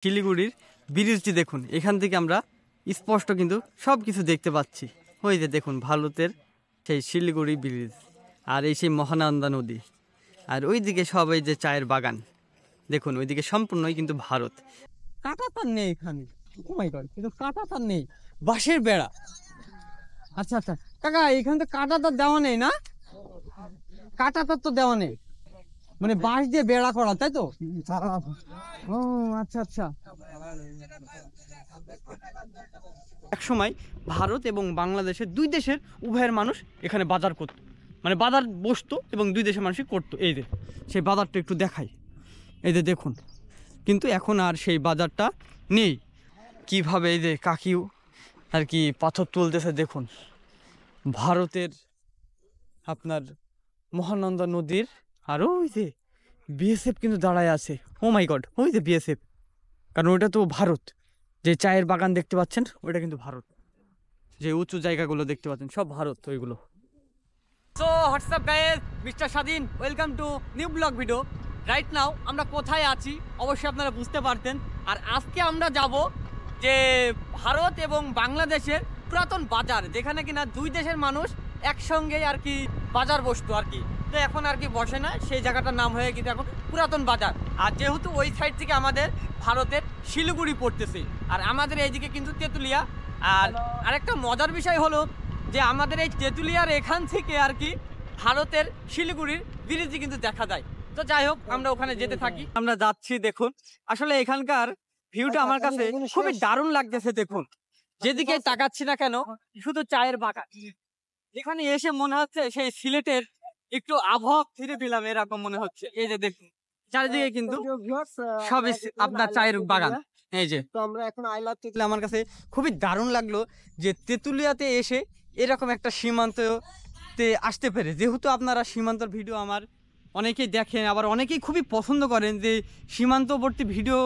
শিলিগুড়ির ব্রিজটি দেখুন, এখান থেকে আমরা স্পষ্ট কিন্তু সব কিছু দেখতে পাচ্ছি। ওই যে দেখুন ভারতের সেই শিলিগুড়ি ব্রিজ, আর এই সেই মহানন্দা নদী, আর ওইদিকে সব এই যে চায়ের বাগান দেখুন, ওইদিকে সম্পূর্ণই কিন্তু ভারত। কাঁটা তার নেই এখানে, ও মাই গড, কিন্তু কাঁটা তার নেই, বাঁশের বেড়া। আচ্ছা আচ্ছা কাকা, এখানে তো কাঁটা তার দেওয়া নেই না? কাঁটা তার তো দেওয়া নেই, মানে বাঁশ দিয়ে বেড়া করা, তাই তো? ও আচ্ছা আচ্ছা। এক সময় ভারত এবং বাংলাদেশের দুই দেশের উভয়ের মানুষ এখানে বাজার করত, মানে বাজার বসতো এবং দুই দেশের মানুষই করতো। এই যে সেই বাজারটা একটু দেখাই, এই যে দেখুন, কিন্তু এখন আর সেই বাজারটা নেই। কিভাবে এই যে কাকিও আর কি পাথর তুলতেছে দেখুন, ভারতের আপনার মহানন্দা নদীর। আর ওই যে বিএসএফ কিন্তু দাঁড়ায় আছে, ও মাই গড, ওই যে বিএসএফ, কারণ ওইটা তো ভারত। যে চায়ের বাগান দেখতে পাচ্ছেন ওইটা কিন্তু ভারত, যে উঁচু জায়গাগুলো দেখতে পাচ্ছেন সব ভারত ওইগুলো। সো হোয়াটসঅ্যাপ গাইস, মিস্টার স্বাধীন, welcome to new blog video. Right now আমরা কোথায় আছি অবশ্যই আপনারা বুঝতে পারতেন। আর আজকে আমরা যাব যে ভারত এবং বাংলাদেশের পুরাতন বাজার, যেখানে কিনা দুই দেশের মানুষ একসঙ্গে আর কি বাজার বসতো আর কি। তো এখন আর কি বসে না, সেই জায়গাটার নাম হয়ে কিন্তু এখন পুরাতন বাজার। আর যেহেতু ওই সাইড থেকে আমাদের ভারতের শিলিগুড়ি পড়তেছে, আর আমাদের এইদিকে কিন্তু তেঁতুলিয়া। আর আরেকটা মজার বিষয় হলো যে আমাদের এই তেঁতুলিয়ার এখান থেকে আর কি ভারতের শিলিগুড়ির ব্রিজই কিন্তু দেখা যায়। তো যাই হোক, আমরা ওখানে যেতে থাকি। আমরা যাচ্ছি, দেখুন আসলে এখানকার ভিউটা আমার কাছে খুবই দারুণ লাগতেছে। দেখুন যেদিকে তাকাচ্ছি না কেন, শুধু চায়ের বাগান। এখানে এসে মনে হচ্ছে সেই সিলেটের একটু আবহাওয়া ফিরে পেলাম, এরকম মনে হচ্ছে। এই যে দেখুন চারিদিকে কিন্তু সবই আপনার চায়ের বাগান। এই যে তো আমরা এখন আইলাভ তেঁতুলিয়া, আমার কাছে খুবই দারুণ লাগলো যে তেঁতুলিয়াতে এসে এরকম একটা সীমান্ততে আসতে পেরে। যেহেতু আপনারা সীমান্তর ভিডিও আমার অনেকেই দেখেন, আবার অনেকেই খুবই পছন্দ করেন যে সীমান্তবর্তী ভিডিও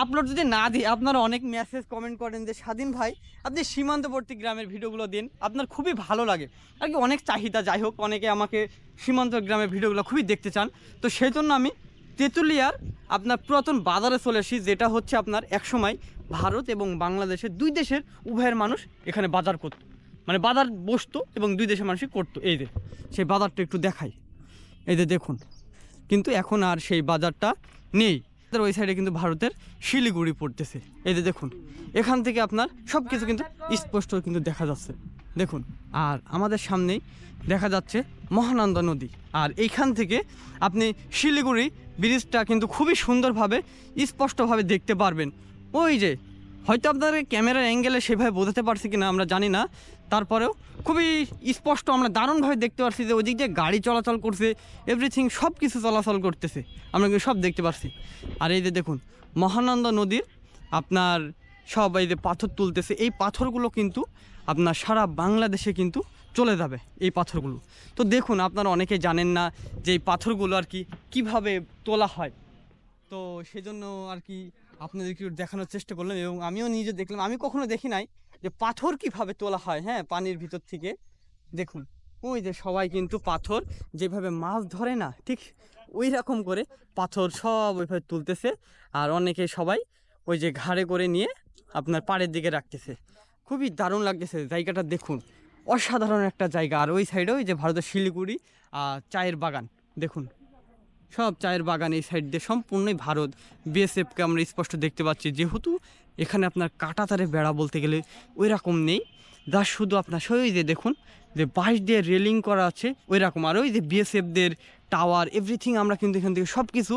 আপলোড যদি না দিই, আপনারা অনেক মেসেজ কমেন্ট করেন যে স্বাধীন ভাই আপনি সীমান্তবর্তী গ্রামের ভিডিওগুলো দিন, আপনার খুবই ভালো লাগে আর কি, অনেক চাহিদা। যাই হোক, অনেকে আমাকে সীমান্ত গ্রামের ভিডিওগুলো খুবই দেখতে চান। তো সেই জন্য আমি তেঁতুলিয়ার আপনার পুরাতন বাজারে চলে এসেছি, যেটা হচ্ছে আপনার একসময় ভারত এবং বাংলাদেশের দুই দেশের উভয়ের মানুষ এখানে বাজার করতো, মানে বাজার বসতো এবং দুই দেশের মানুষই করতো। এই যে সেই বাজারটা একটু দেখাই, এই যে দেখুন, কিন্তু এখন আর সেই বাজারটা নেই। ওই সাইডে কিন্তু ভারতের শিলিগুড়ি পড়তেছে। এই যে দেখুন, এখান থেকে আপনার সব কিছু কিন্তু স্পষ্ট কিন্তু দেখা যাচ্ছে দেখুন। আর আমাদের সামনেই দেখা যাচ্ছে মহানন্দা নদী, আর এইখান থেকে আপনি শিলিগুড়ি ব্রিজটা কিন্তু খুবই সুন্দরভাবে স্পষ্টভাবে দেখতে পারবেন। ওই যে হয়তো আপনার ক্যামেরার অ্যাঙ্গেলে সেভাবে বোঝাতে পারছি কিনা আমরা জানি না, তারপরেও খুবই স্পষ্ট আমরা দারুণভাবে দেখতে পাচ্ছি যে ওই দিক দিয়ে গাড়ি চলাচল করছে, এভরিথিং সব কিছু চলাচল করতেছে, আমরা কিন্তু সব দেখতে পাচ্ছি। আর এই যে দেখুন মহানন্দা নদীর আপনার সব এই যে পাথর তুলতেছে, এই পাথরগুলো কিন্তু আপনার সারা বাংলাদেশে কিন্তু চলে যাবে এই পাথরগুলো। তো দেখুন আপনারা অনেকেই জানেন না যে এই পাথরগুলো আর কি কীভাবে তোলা হয়, তো সেজন্য আর কি আপনাদেরকে দেখানোর চেষ্টা করলাম, এবং আমিও নিজে দেখলাম, আমি কখনো দেখি নাই যে পাথর কিভাবে তোলা হয়। হ্যাঁ, পানির ভিতর থেকে দেখুন ওই যে সবাই কিন্তু পাথর যেভাবে মাছ ধরে না, ঠিক ওই রকম করে পাথর সব ওইভাবে তুলতেছে। আর অনেকে সবাই ওই যে ঘাড়ে করে নিয়ে আপনার পাড়ের দিকে রাখতেছে। খুবই দারুণ লাগতেছে জায়গাটা, দেখুন অসাধারণ একটা জায়গা। আর ওই সাইডে ওই যে ভারতের শিলিগুড়ি চায়ের বাগান দেখুন, সব চায়ের বাগান এই সাইড দিয়ে সম্পূর্ণই ভারত। বিএসএফকে আমরা স্পষ্ট দেখতে পাচ্ছি, যেহেতু এখানে আপনার কাঁটাতারে বেড়া বলতে গেলে ওই রকম নেই, যা শুধু আপনার ওই যে দেখুন যে বাঁশ দিয়ে রেলিং করা আছে ওই রকম। আর ওই যে বিএসএফদের টাওয়ার এভরিথিং আমরা কিন্তু এখান থেকে সব কিছু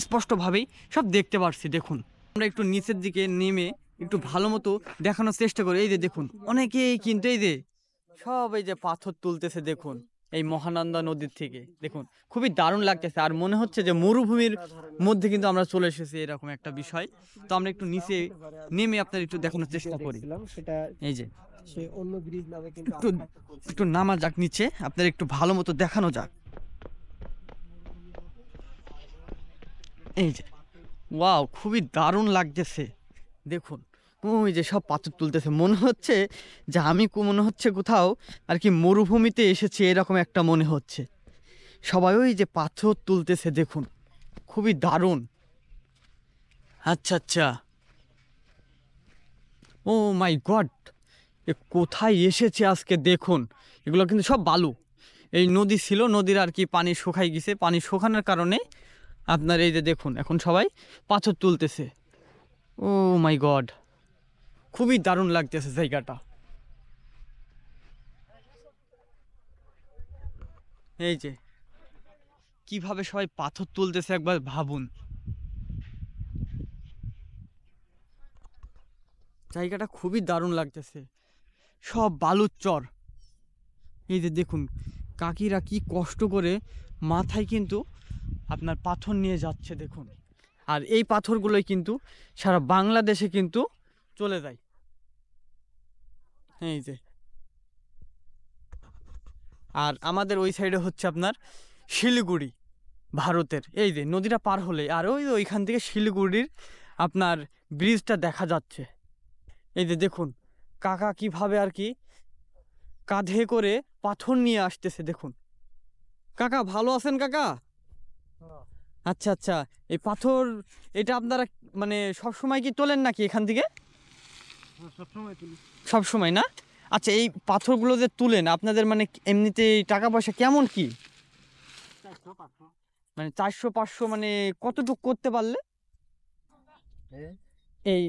স্পষ্টভাবেই সব দেখতে পাচ্ছি। দেখুন আমরা একটু নিচের দিকে নেমে একটু ভালো মতো দেখানোর চেষ্টা করি। এই যে দেখুন অনেকেই কিন্তু এই যে সব এই যে পাথর তুলতেছে দেখুন এই মহানন্দা নদীর থেকে। দেখুন খুবই দারুণ লাগতেছে, আর মনে হচ্ছে যে মরুভূমির মধ্যে কিন্তু আমরা চলে এসেছি, এরকম একটা বিষয়। তো আমরা একটু নিচে নেমে আপনার একটু দেখানোর চেষ্টা করি। এই যে একটু নামা যাক নিচে, আপনার একটু ভালো মতো দেখানো যাক। এই যে ওয়াও, খুবই দারুণ লাগতেছে দেখুন। ওই যে সব পাথর তুলতেছে, মনে হচ্ছে যে আমি মনে হচ্ছে কোথাও আর কি মরুভূমিতে এসেছি, এরকম একটা মনে হচ্ছে। সবাই ওই যে পাথর তুলতেছে দেখুন, খুবই দারুণ। আচ্ছা আচ্ছা, ও মাই গড, এ কোথায় এসেছে আজকে দেখুন। এগুলো কিন্তু সব বালু। এই নদী ছিল, নদীর আর কি পানি শুকাই গেছে, পানি শুকানোর কারণে আপনার এই যে দেখুন এখন সবাই পাথর তুলতেছে। ও মাই গড, খুবই দারুণ লাগতেছে জায়গাটা। এই যে কিভাবে সবাই পাথর তুলতেছে একবার ভাবুন। জায়গাটা খুবই দারুণ লাগতেছে, সব বালুর চর। এই যে দেখুন কাকিরা কি কষ্ট করে মাথায় কিন্তু আপনার পাথর নিয়ে যাচ্ছে দেখুন। আর এই পাথরগুলোই কিন্তু সারা বাংলাদেশে কিন্তু চলে যায়। এই যে, আর আমাদের ওই সাইডে হচ্ছে আপনার শিলিগুড়ি, ভারতের। এই যে নদীটা পার হলে আর ওই যে ওইখান থেকে শিলিগুড়ির আপনার ব্রিজটা দেখা যাচ্ছে। এই যে দেখুন কাকা কিভাবে আর কি কাঁধে করে পাথর নিয়ে আসতেছে দেখুন। কাকা ভালো আছেন কাকা? আচ্ছা আচ্ছা, এই পাথর এটা আপনারা মানে সব সময় কি তোলেন নাকি এখান থেকে? সব সময় না? আচ্ছা, এই পাথরগুলো যে তুলেন আপনাদের মানে এমনিতে টাকা পয়সা কেমন কি? মানে 400-500 মানে কতটুকু করতে পারলে এই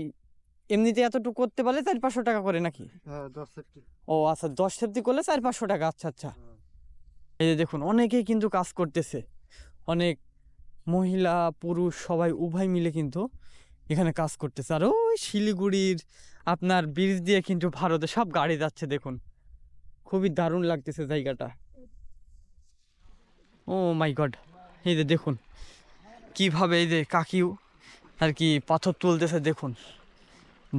এমনিতে এতটুকু করতে পারলে 400-500 টাকা করে নাকি? ও আচ্ছা, 10 সেফটি করলে 400-500 টাকা। আচ্ছা আচ্ছা। এই যে দেখুন অনেকেই কিন্তু কাজ করতেছে, অনেক মহিলা পুরুষ সবাই উভয় মিলে কিন্তু এখানে কাজ করতেছে। আর ওই শিলিগুড়ির আপনার ব্রিজ দিয়ে কিন্তু ভারতে সব গাড়ি যাচ্ছে দেখুন, খুবই দারুণ লাগতেছে জায়গাটা। ও মাই গড, এই যে দেখুন কিভাবে এই যে কাকিও আর কি পাথর তুলতেছে দেখুন।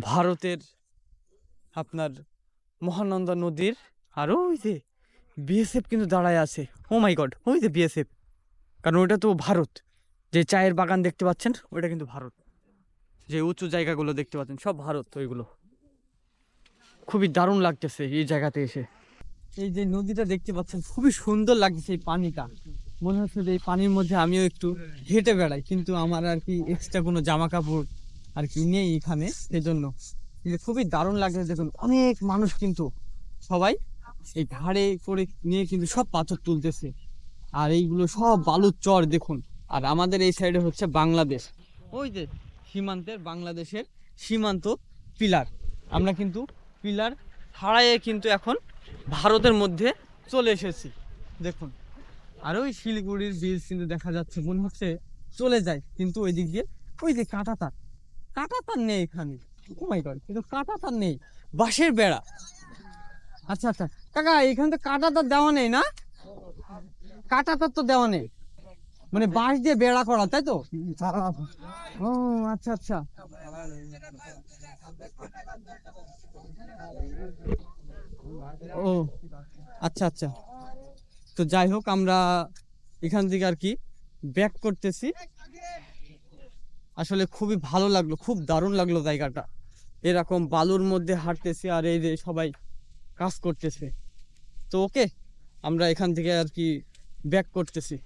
ভারতের আপনার মহানন্দা নদীর, আর ওই যে বিএসএফ কিন্তু দাঁড়ায় আছে। ও মাই গড, ওই যে বিএসএফ, কারণ ওইটা তো ভারত। যে চায়ের বাগান দেখতে পাচ্ছেন ওইটা কিন্তু ভারত, যে উঁচু জায়গাগুলো দেখতে পাচ্ছেন সব ভারত ওইগুলো। খুবই দারুণ লাগতেছে এই জায়গাতে এসে। এই যে নদীটা দেখতে পাচ্ছেন খুবই সুন্দর লাগছে, এই পানিটা মনে হচ্ছে যে এই পানির মধ্যে আমিও একটু হেঁটে বেড়াই, কিন্তু আমার আর কি এক্সট্রা কোনো জামা কাপড় আর কি নেই এখানে, সেজন্য খুবই দারুণ লাগছে দেখুন। অনেক মানুষ কিন্তু সবাই এই ঘাড়ে করে নিয়ে কিন্তু সব পাথর তুলতেছে, আর এইগুলো সব বালুর চর দেখুন। আর আমাদের এই সাইডে হচ্ছে বাংলাদেশ, ওই যে সীমান্তের বাংলাদেশের সীমান্ত পিলার। আমরা কিন্তু পিলার ছাড়াইয়ে কিন্তু এখন ভারতের মধ্যে চলে এসেছি দেখুন। আর ওই শিলিগুড়ির ব্রিজ কিন্তু দেখা যাচ্ছে, মনে হচ্ছে চলে যায়, কিন্তু ওই দিক দিয়ে ওই যে কাঁটা তার, কাঁটা তার নেই এখানে। ও মাই গড, কিন্তু কাঁটা তার নেই, বাঁশের বেড়া। আচ্ছা আচ্ছা কাকা, এখানে তো কাঁটা তার দেওয়া নেই না? কাঁটা তার তো দেওয়া নেই, মানে বাঁশ দিয়ে বেড়া করা, তাই তো? ও আচ্ছা আচ্ছা। ও আচ্ছা আচ্ছা, তো যাই হোক আমরা এখান থেকে আর কি ব্যাক করতেছি। আসলে খুবই ভালো লাগলো, খুব দারুণ লাগলো জায়গাটা। এরকম বালুর মধ্যে হাঁটতেছি আর এই যে সবাই কাজ করতেছে। তো ওকে, আমরা এখান থেকে আর কি ব্যাক করতেছি।